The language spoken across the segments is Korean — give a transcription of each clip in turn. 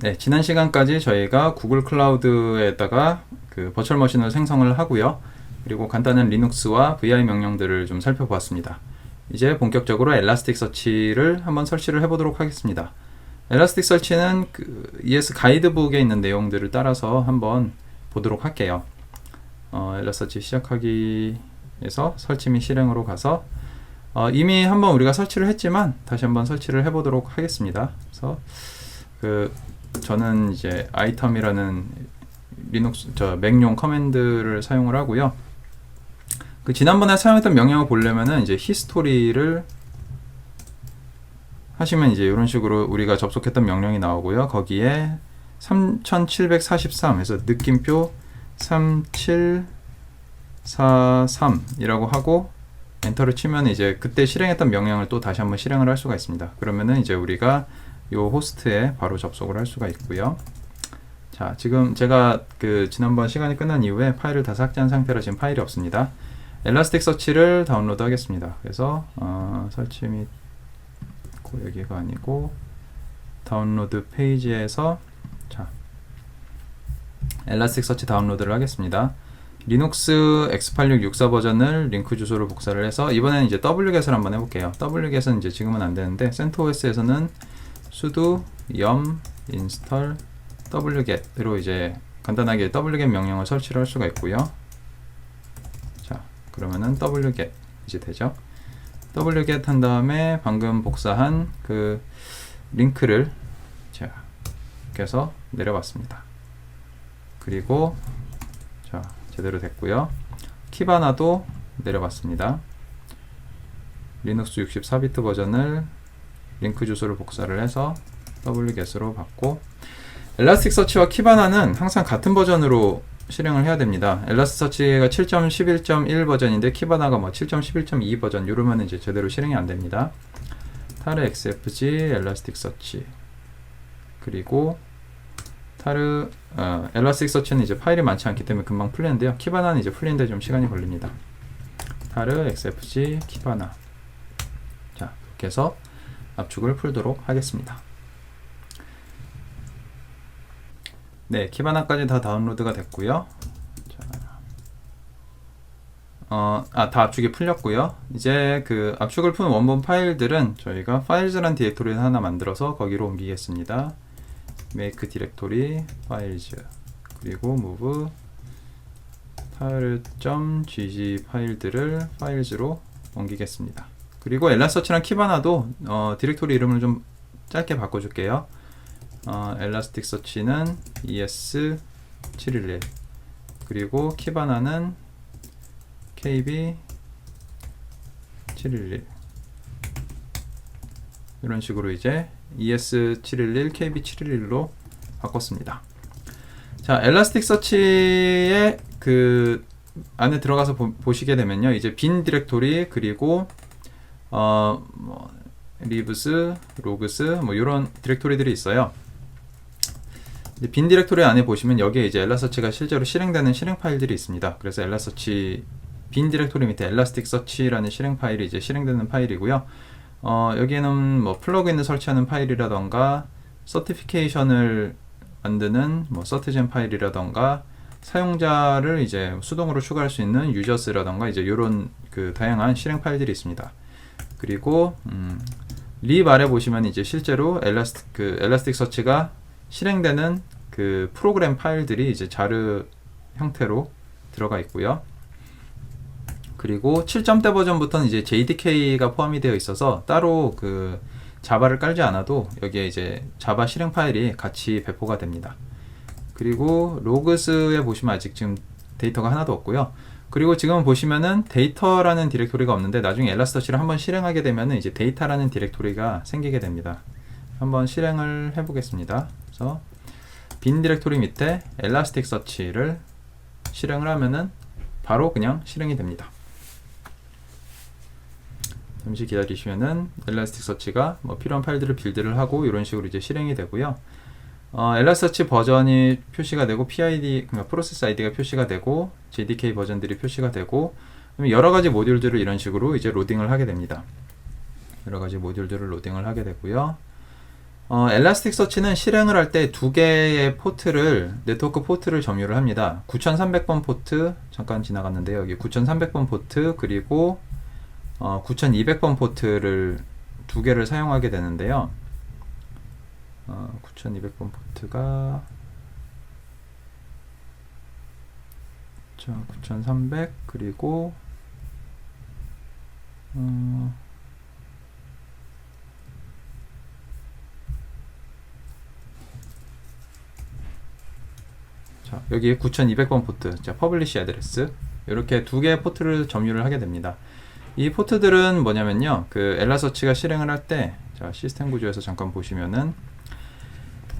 네, 지난 시간까지 저희가 구글 클라우드에다가 그 버추얼 머신을 생성을 하고요. 그리고 간단한 리눅스와 VI 명령들을 좀 살펴보았습니다. 이제 본격적으로 엘라스틱 서치를 한번 설치를 해보도록 하겠습니다. 엘라스틱 서치는 그 ES 가이드북에 있는 내용들을 따라서 한번 보도록 할게요. 엘라서치 시작하기에서 설치 및 실행으로 가서 이미 한번 우리가 설치를 했지만 다시 한번 설치를 해보도록 하겠습니다. 그래서 저는 이제 아이텀이라는 리눅스 맥용 커맨드를 사용을 하고요. 그 지난번에 사용했던 명령을 보려면은 이제 히스토리를 하시면 이제 이런 식으로 우리가 접속했던 명령이 나오고요. 거기에 3743 해서 느낌표 3743이라고 하고 엔터를 치면 이제 그때 실행했던 명령을 또 다시 한번 실행을 할 수가 있습니다. 그러면은 이제 우리가 요 호스트에 바로 접속을 할 수가 있고요. 자, 지금 제가 그 지난번 시간이 끝난 이후에 파일을 다 삭제한 상태라 지금 파일이 없습니다. 엘라스틱 서치를 다운로드 하겠습니다. 그래서 설치 및 여기가 아니고 다운로드 페이지에서 자, 엘라스틱 서치 다운로드를 하겠습니다. 리눅스 x8664 버전을 링크 주소를 복사를 해서 이번에는 이제 wget을 한번 해볼게요. wget은 이제 지금은 안 되는데 CentOS에서는 sudo yum install wget으로 이제 간단하게 wget 명령을 설치를 할 수가 있고요. 자, 그러면은 wget 이제 되죠. wget 한 다음에 방금 복사한 그 링크를 자, 이렇게 해서 내려봤습니다. 그리고 자, 제대로 됐고요. 키바나도 내려봤습니다. 리눅스 64비트 버전을 링크 주소를 복사를 해서 wget으로 받고 엘라스틱 서치와 키바나는 항상 같은 버전으로 실행을 해야 됩니다. 엘라스틱 서치가 7.11.1 버전인데 키바나가 뭐 7.11.2 버전 이러면 이제 제대로 실행이 안 됩니다. 타르 xfg 엘라스틱 서치 그리고 타르 엘라스틱 서치는 이제 파일이 많지 않기 때문에 금방 풀리는데요. 키바나는 이제 풀리는데 좀 시간이 걸립니다. 타르 xfg 키바나 자, 이렇게 해서 압축을 풀도록 하겠습니다. 네, 키바나까지 다 다운로드가 됐고요. 다 압축이 풀렸고요. 이제 그 압축을 푼 원본 파일들은 저희가 파일즈란 디렉토리를 하나 만들어서 거기로 옮기겠습니다. make 디렉토리 파일즈 그리고 move tar.gg 파일들을 파일즈로 옮기겠습니다. 그리고 엘라서치랑 키바나도 디렉토리 이름을 좀 짧게 바꿔줄게요. 엘라스틱 서치는 ES711 그리고 키바나는 KB711 이런 식으로 이제 ES711, KB711로 바꿨습니다. 자, 엘라스틱 서치의 그 안에 들어가서 보시게 되면요. 이제 빈 디렉토리 그리고 리브스, 로그스 뭐 이런 디렉토리들이 있어요. 빈 디렉토리 안에 보시면 여기에 이제 엘라서치가 실제로 실행되는 실행 파일들이 있습니다. 그래서 엘라서치 빈 디렉토리 밑에 엘라스틱 서치라는 실행 파일이 이제 실행되는 파일이고요. 여기에는 뭐 플러그인을 설치하는 파일이라던가 서티피케이션을 만드는 뭐 서트젠 파일이라던가 사용자를 이제 수동으로 추가할 수 있는 유저스라던가 이제 이런 그 다양한 실행 파일들이 있습니다. 그리고 립 아래 보시면 이제 실제로 엘라스틱 서치가 실행되는 그 프로그램 파일들이 이제 자르 형태로 들어가 있고요. 그리고 7점대 버전부터는 이제 JDK가 포함이 되어 있어서 따로 그 자바를 깔지 않아도 여기에 이제 자바 실행 파일이 같이 배포가 됩니다. 그리고 로그스에 보시면 아직 지금 데이터가 하나도 없고요. 그리고 지금 보시면은 데이터라는 디렉토리가 없는데 나중에 엘라스터치를 한번 실행하게 되면은 이제 데이터라는 디렉토리가 생기게 됩니다. 한번 실행을 해보겠습니다. 그래서 빈 디렉토리 밑에 엘라스틱 서치를 실행을 하면은 바로 그냥 실행이 됩니다. 잠시 기다리시면은 엘라스틱 서치가 뭐 필요한 파일들을 빌드를 하고 이런 식으로 이제 실행이 되고요. 엘라스터치 버전이 표시가 되고 PID, 그러니까 프로세스 ID가 표시가 되고 JDK 버전들이 표시가 되고 여러 가지 모듈들을 이런 식으로 이제 로딩을 하게 됩니다. 여러 가지 모듈들을 로딩을 하게 되고요. 엘라스틱 서치는 실행을 할 때 두 개의 포트를, 네트워크 포트를 점유를 합니다. 9300번 포트, 잠깐 지나갔는데요. 여기 9300번 포트, 그리고 9200번 포트를 두 개를 사용하게 되는데요. 9200번 포트가 9300, 그리고 자, 여기 9200번 포트, 자, 퍼블리시 애드레스, 이렇게 두 개의 포트를 점유를 하게 됩니다. 이 포트들은 뭐냐면요, 그 엘라서치가 실행을 할 때, 자, 시스템 구조에서 잠깐 보시면은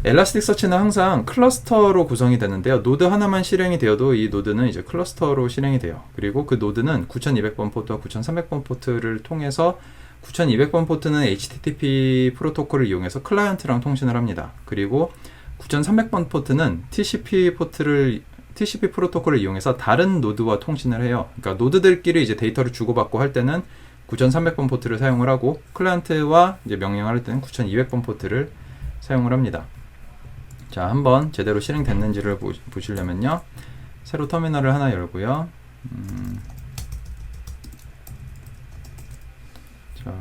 엘라스틱 서치는 항상 클러스터로 구성이 되는데요. 노드 하나만 실행이 되어도 이 노드는 이제 클러스터로 실행이 돼요. 그리고 그 노드는 9200번 포트와 9300번 포트를 통해서 9200번 포트는 HTTP 프로토콜을 이용해서 클라이언트랑 통신을 합니다. 그리고 9300번 포트는 TCP 프로토콜을 이용해서 다른 노드와 통신을 해요. 그러니까 노드들끼리 이제 데이터를 주고받고 할 때는 9300번 포트를 사용을 하고, 클라이언트와 이제 명령을 할 때는 9200번 포트를 사용을 합니다. 자, 한번 제대로 실행됐는지를 보시려면요, 새로 터미널을 하나 열고요. 자,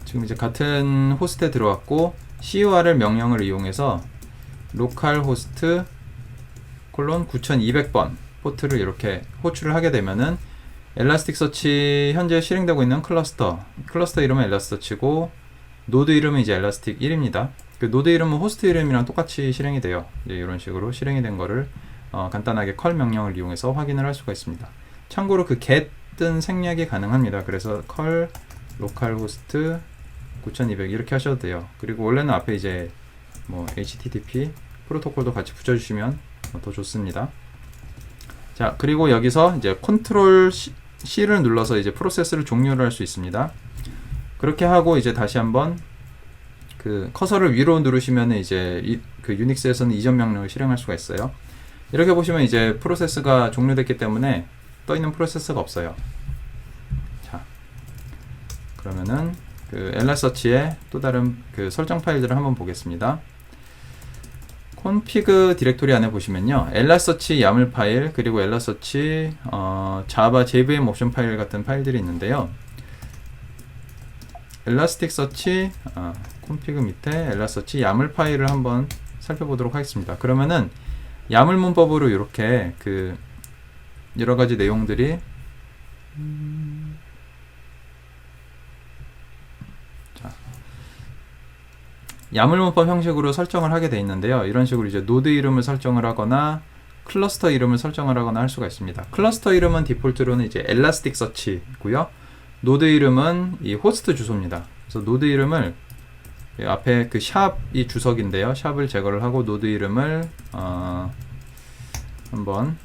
지금 이제 같은 호스트에 들어왔고, cur을 명령을 이용해서 localhost 9200번 포트를 이렇게 호출을 하게 되면은 엘라스틱서치 현재 실행되고 있는 클러스터 이름은 엘라스서치고, 노드 이름은 이제 엘라스틱 1입니다. 그 노드 이름은 호스트 이름이랑 똑같이 실행이 돼요. 이제 이런 식으로 실행이 된 거를 간단하게 컬 명령을 이용해서 확인을 할 수가 있습니다. 참고로 그 get은 생략이 가능합니다. 그래서 컬 localhost 9200 이렇게 하셔도 돼요. 그리고 원래는 앞에 이제 뭐 HTTP 프로토콜도 같이 붙여주시면 더 좋습니다. 자, 그리고 여기서 이제 컨트롤 C를 눌러서 이제 프로세스를 종료를 할 수 있습니다. 그렇게 하고 이제 다시 한번 그 커서를 위로 누르시면 이제 그 유닉스에서는 이전 명령을 실행할 수가 있어요. 이렇게 보시면 이제 프로세스가 종료됐기 때문에 떠 있는 프로세스가 없어요. 자, 그러면은 그 엘라서치의 또 다른 그 설정 파일들을 한번 보겠습니다. config 디렉토리 안에 보시면요, 엘라서치 야물 파일, 그리고 엘라서치 자바 JVM 옵션 파일 같은 파일들이 있는데요. 엘라스틱서치 config 밑에 엘라서치 야물 파일을 한번 살펴보도록 하겠습니다. 그러면은 야물 문법으로 이렇게 그 여러 가지 내용들이 야물 문법 형식으로 설정을 하게 되어 있는데요. 이런 식으로 이제 노드 이름을 설정을 하거나 클러스터 이름을 설정을 하거나 할 수가 있습니다. 클러스터 이름은 디폴트로는 이제 엘라스틱서치고요. 노드 이름은 이 호스트 주소입니다. 그래서 노드 이름을 앞에 그 샵이 주석인데요. 샵을 제거를 하고 노드 이름을 한번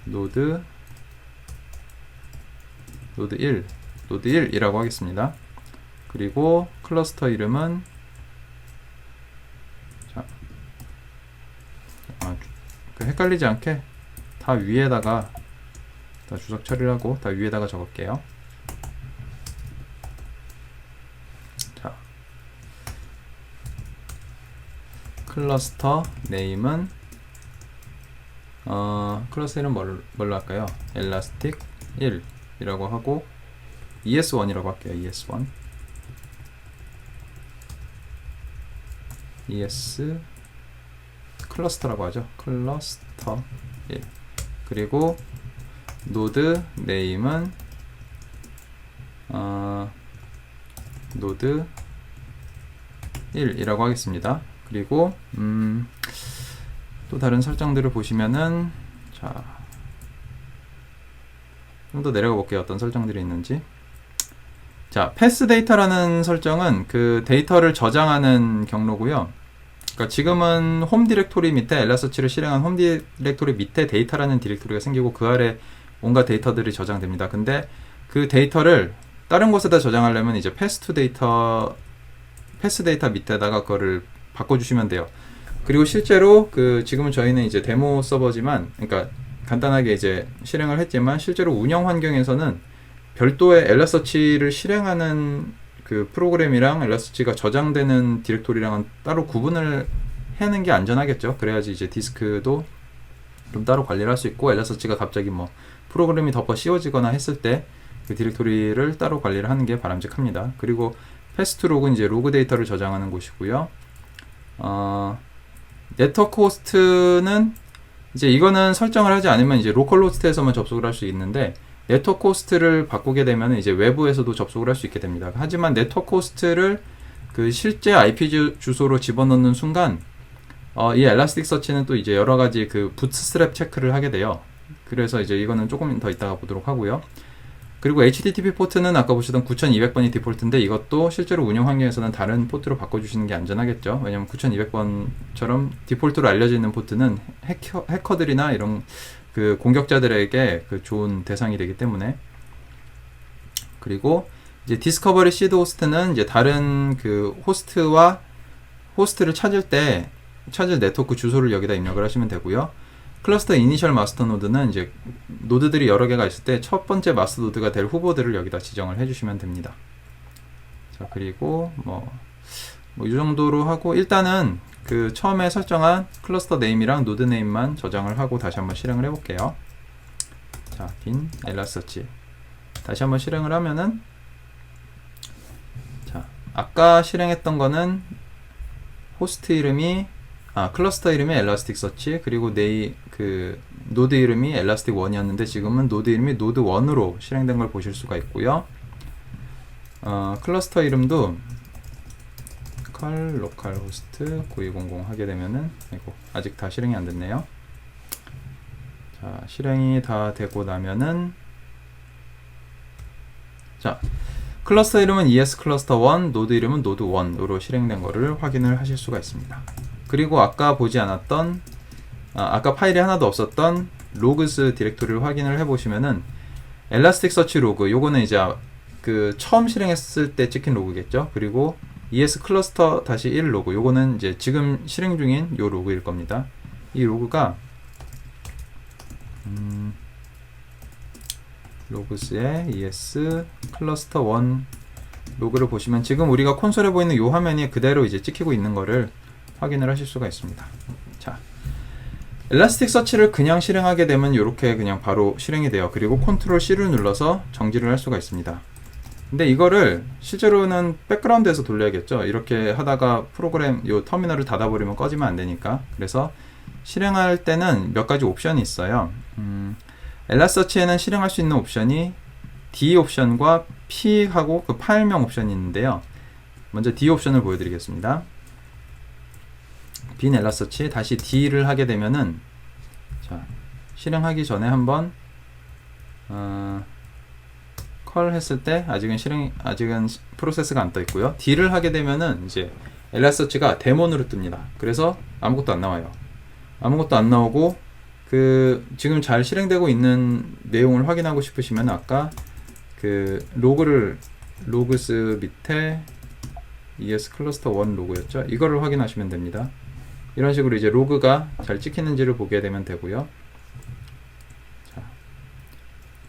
노드 1이라고 하겠습니다. 그리고 클러스터 이름은 자, 헷갈리지 않게 다 위에다가 다 주석 처리를 하고 다 위에다가 적을게요. 자, 클러스터 네임은 클러스터 이름 뭘로 할까요? 엘라스틱 1이라고 하고 ES1이라고 할게요. ES1 ES 클러스터라고 하죠. 클러스터 1. 그리고 노드 네임은 노드 1이라고 하겠습니다. 그리고 또 다른 설정들을 보시면은 자, 좀 더 내려가 볼게요. 어떤 설정들이 있는지. 자, 패스 데이터라는 설정은 그 데이터를 저장하는 경로고요. 그러니까 지금은 홈 디렉토리 밑에 엘라서치를 실행한 홈 디렉토리 밑에 데이터라는 디렉토리가 생기고 그 아래 온갖 데이터들이 저장됩니다. 근데 그 데이터를 다른 곳에다 저장하려면 이제 패스 데이터 밑에다가 그거를 바꿔주시면 돼요. 그리고 실제로 그 지금은 저희는 이제 데모 서버지만, 그러니까 간단하게 이제 실행을 했지만 실제로 운영 환경에서는 별도의 엘라서치를 실행하는 그 프로그램이랑 엘라서치가 저장되는 디렉토리랑은 따로 구분을 해는 게 안전하겠죠. 그래야지 이제 디스크도 좀 따로 관리를 할 수 있고, 엘라서치가 갑자기 뭐 프로그램이 덮어 씌워지거나 했을 때 그 디렉토리를 따로 관리를 하는 게 바람직합니다. 그리고 패스트록은 이제 로그 데이터를 저장하는 곳이고요. 네트워크 호스트는 이제 이거는 설정을 하지 않으면 이제 로컬 호스트에서만 접속을 할 수 있는데, 네트워크 호스트를 바꾸게 되면 이제 외부에서도 접속을 할 수 있게 됩니다. 하지만 네트워크 호스트를 그 실제 IP 주소로 집어넣는 순간 이 엘라스틱 서치는 또 이제 여러 가지 그 부트스트랩 체크를 하게 돼요. 그래서 이제 이거는 조금 더 이따가 보도록 하고요. 그리고 HTTP 포트는 아까 보시던 9200번이 디폴트인데, 이것도 실제로 운영 환경에서는 다른 포트로 바꿔주시는 게 안전하겠죠. 왜냐면 9200번처럼 디폴트로 알려져 있는 포트는 해커들이나 이런 그 공격자들에게 그 좋은 대상이 되기 때문에. 그리고 이제 디스커버리 시드 호스트는 이제 다른 그 호스트를 찾을 네트워크 주소를 여기다 입력을 하시면 되고요. 클러스터 이니셜 마스터 노드는 이제 노드들이 여러 개가 있을 때 첫 번째 마스터 노드가 될 후보들을 여기다 지정을 해주시면 됩니다. 자, 그리고 이 정도로 하고, 일단은 그 처음에 설정한 클러스터 네임이랑 노드 네임만 저장을 하고 다시 한번 실행을 해볼게요. 자, 빈 엘라서치 다시 한번 실행을 하면은, 자, 아까 실행했던 거는 호스트 이름이 클러스터 이름이 엘라스틱 서치, 그리고 그 노드 이름이 엘라스틱 1이었는데 지금은 노드 이름이 노드 1으로 실행된 걸 보실 수가 있고요. 클러스터 이름도 로컬 호스트 9200 하게 되면은, 아직 다 실행이 안 됐네요. 자, 실행이 다 되고 나면은, 자, 클러스터 이름은 ES 클러스터 1, 노드 이름은 노드 1으로 실행된 거를 확인을 하실 수가 있습니다. 그리고 아까 보지 않았던, 아까 파일이 하나도 없었던 로그스 디렉토리를 확인을 해보시면은, 엘라스틱 서치 로그, 요거는 이제 그 처음 실행했을 때 찍힌 로그겠죠. 그리고 ES 클러스터 -1 로그, 요거는 이제 지금 실행 중인 요 로그일 겁니다. 이 로그가 로그스의 ES 클러스터 1 로그를 보시면 지금 우리가 콘솔에 보이는 요 화면이 그대로 이제 찍히고 있는 거를 확인을 하실 수가 있습니다. 자, 엘라스틱 서치를 그냥 실행하게 되면 이렇게 그냥 바로 실행이 돼요. 그리고 컨트롤 C를 눌러서 정지를 할 수가 있습니다. 근데 이거를 실제로는 백그라운드에서 돌려야겠죠. 이렇게 하다가 프로그램 요 터미널을 닫아버리면 꺼지면 안 되니까. 그래서 실행할 때는 몇 가지 옵션이 있어요. 엘라서치에는 실행할 수 있는 옵션이 D 옵션과 P 하고 그 파일명 옵션이 있는데요. 먼저 D 옵션을 보여드리겠습니다. 빈 엘라서치 다시 D를 하게 되면은, 자, 실행하기 전에 한번 컬 했을 때 아직은 프로세스가 안 떠 있고요. D를 하게 되면은 이제 엘라서치가 데몬으로 뜹니다. 그래서 아무것도 안 나와요. 아무것도 안 나오고, 그 지금 잘 실행되고 있는 내용을 확인하고 싶으시면 아까 그 로그스 밑에 ES 클러스터 1 로그였죠. 이거를 확인하시면 됩니다. 이런 식으로 이제 로그가 잘 찍히는지를 보게 되면 되고요. 자,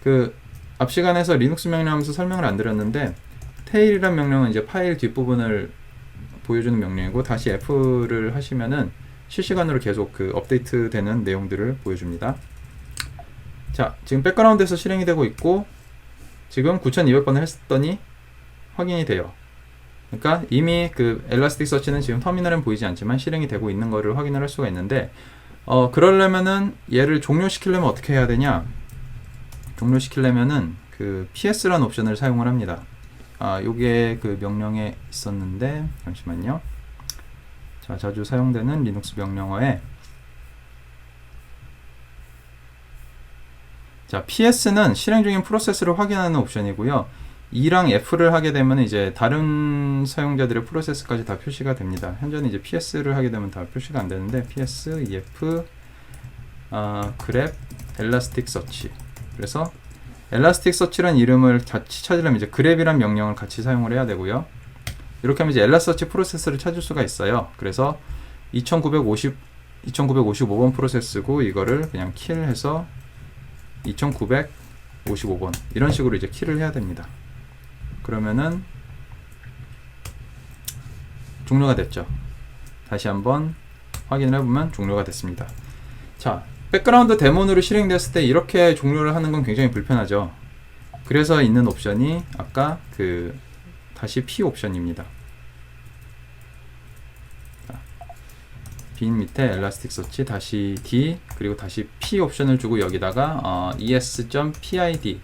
그 앞 시간에서 리눅스 명령하면서 설명을 안 드렸는데, 테일이란 명령은 이제 파일 뒷부분을 보여주는 명령이고, 다시 F를 하시면은 실시간으로 계속 그 업데이트 되는 내용들을 보여줍니다. 자, 지금 백그라운드에서 실행이 되고 있고, 지금 9200번을 했더니 확인이 돼요. 그러니까 이미 그 엘라스틱 서치는 지금 터미널엔 보이지 않지만 실행이 되고 있는 거를 확인을 할 수가 있는데, 그러려면은 얘를 종료시키려면 어떻게 해야 되냐? 종료시키려면은 그 PS라는 옵션을 사용을 합니다. 요게 그 명령에 있었는데, 잠시만요. 자, 자주 사용되는 리눅스 명령어에, 자, PS는 실행 중인 프로세스를 확인하는 옵션이고요. E랑 F를 하게 되면 이제 다른 사용자들의 프로세스까지 다 표시가 됩니다. 현재는 이제 PS를 하게 되면 다 표시가 안 되는데, PS, EF, grep, elastic search. 그래서 엘라스틱 서치란 이름을 같이 찾으려면 이제 grep이란 명령을 같이 사용을 해야 되고요. 이렇게 하면 이제 엘라서치 프로세스를 찾을 수가 있어요. 그래서 2955번 프로세스고, 이거를 그냥 킬해서 2900 55번 이런 식으로 이제 키를 해야 됩니다. 그러면은 종료가 됐죠. 다시 한번 확인을 해보면 종료가 됐습니다. 자, 백그라운드 데몬으로 실행됐을 때 이렇게 종료를 하는 건 굉장히 불편하죠. 그래서 있는 옵션이 아까 그 다시 P 옵션입니다. 빈 밑에 엘라스틱서치 다시 D 그리고 다시 P 옵션을 주고 여기다가 es.pid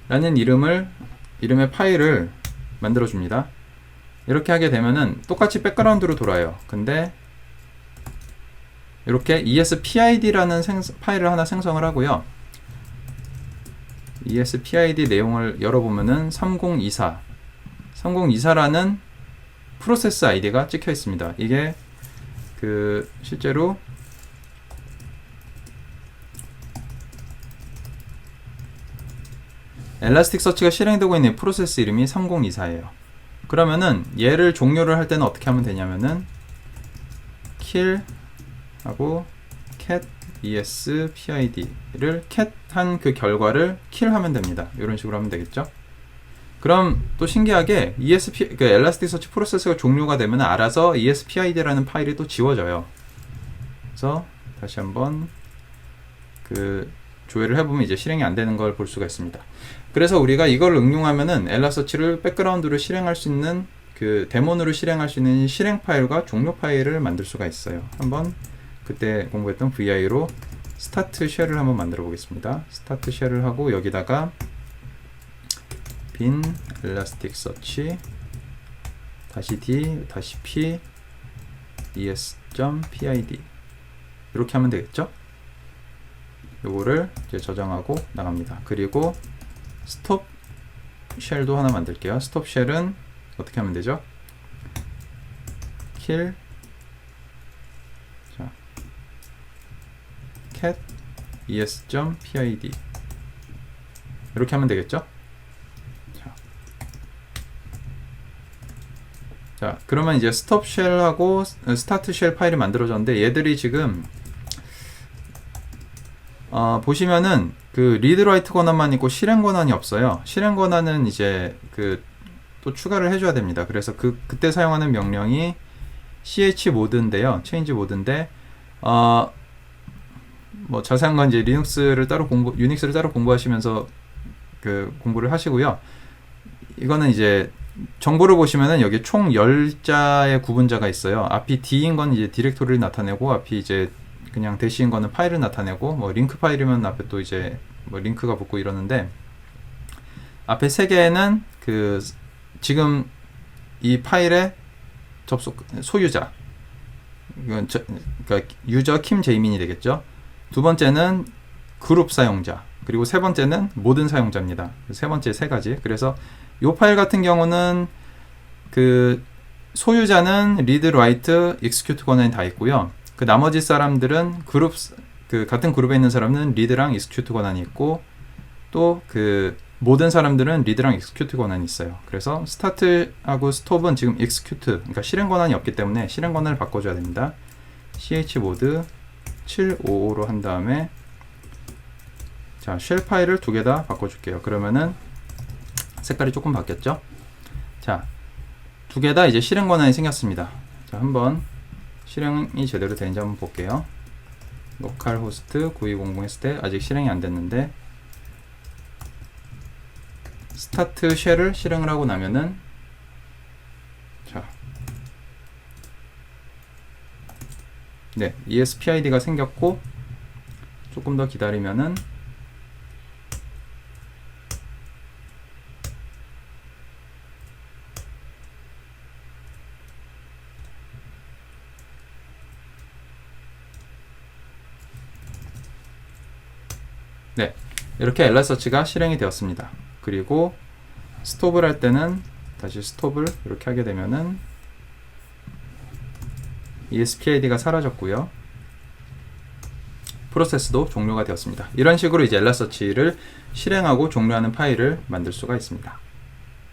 라는 이름의 파일을 만들어 줍니다. 이렇게 하게 되면은 똑같이 백그라운드로 돌아요. 근데 이렇게 espid라는 파일을 하나 생성을 하고요. espid 내용을 열어보면은 3024라는 프로세스 아이디가 찍혀 있습니다. 이게 실제로 엘라스틱서치가 실행되고 있는 프로세스 이름이 3024예요. 그러면은 얘를 종료를 할 때는 어떻게 하면 되냐면은 kill 하고 cat espid를 cat 한 그 결과를 kill 하면 됩니다. 이런 식으로 하면 되겠죠. 그럼 또 신기하게 그 엘라스틱서치 프로세스가 종료가 되면 알아서 espid라는 파일이 또 지워져요. 그래서 다시 한번 조회를 해보면 이제 실행이 안 되는 걸 볼 수가 있습니다. 그래서 우리가 이걸 응용하면은 엘라서치를 백그라운드로 실행할 수 있는 데몬으로 실행할 수 있는 실행 파일과 종료 파일을 만들 수가 있어요. 한번 그때 공부했던 VI로 스타트 쉘을 한번 만들어 보겠습니다. 스타트 쉘을 하고 여기다가 빈 엘라스틱서치 다시 D 다시 P es.pid 이렇게 하면 되겠죠? 요거를 이제 저장하고 나갑니다. 그리고 스톱 쉘도 하나 만들게요. 스톱 쉘은 어떻게 하면 되죠? kill cat es.pid 이렇게 하면 되겠죠? 자, 그러면 이제 스톱 쉘하고 스타트 쉘 파일이 만들어졌는데 얘들이 지금 보시면은 리드 라이트 권한만 있고 실행 권한이 없어요. 실행 권한은 이제 또 추가를 해줘야 됩니다. 그래서 그때 사용하는 명령이 chmod인데요. change 모드인데 뭐 자세한 건 이제 유닉스를 따로 공부하시면서 공부를 하시고요. 이거는 이제 정보를 보시면은 여기 총 10자의 구분자가 있어요. 앞이 D인 건 이제 디렉토리를 나타내고 앞이 이제 그냥 대시인 거는 파일을 나타내고 뭐 링크 파일이면 앞에 또 이제 뭐 링크가 붙고 이러는데 앞에 세 개는 지금 이 파일의 소유자 그러니까 유저 킴 제이민이 되겠죠. 두 번째는 그룹 사용자 그리고 세 번째는 모든 사용자입니다. 세 번째 세 가지. 그래서 이 파일 같은 경우는 소유자는 read, write, execute 권한이 다 있고요. 나머지 사람들은 같은 그룹에 있는 사람은 read랑 execute 권한이 있고 또 모든 사람들은 read랑 execute 권한이 있어요. 그래서 start하고 stop은 지금 execute 그러니까 실행 권한이 없기 때문에 실행 권한을 바꿔줘야 됩니다. chmod 755로 한 다음에 자, 쉘 파일을 두 개 다 바꿔줄게요. 그러면은 색깔이 조금 바뀌었죠? 자, 두 개 다 이제 실행 권한이 생겼습니다. 자, 한번 실행이 제대로 되는지 한번 볼게요. 로컬 호스트 9200 했을 때 아직 실행이 안 됐는데 스타트 쉘을 실행을 하고 나면은 자, 네, espid가 생겼고 조금 더 기다리면은 네, 이렇게 엘라서치가 실행이 되었습니다. 그리고 스톱을 할 때는 다시 스톱을 이렇게 하게 되면은 espid가 사라졌고요. 프로세스도 종료가 되었습니다. 이런 식으로 이제 엘라서치를 실행하고 종료하는 파일을 만들 수가 있습니다.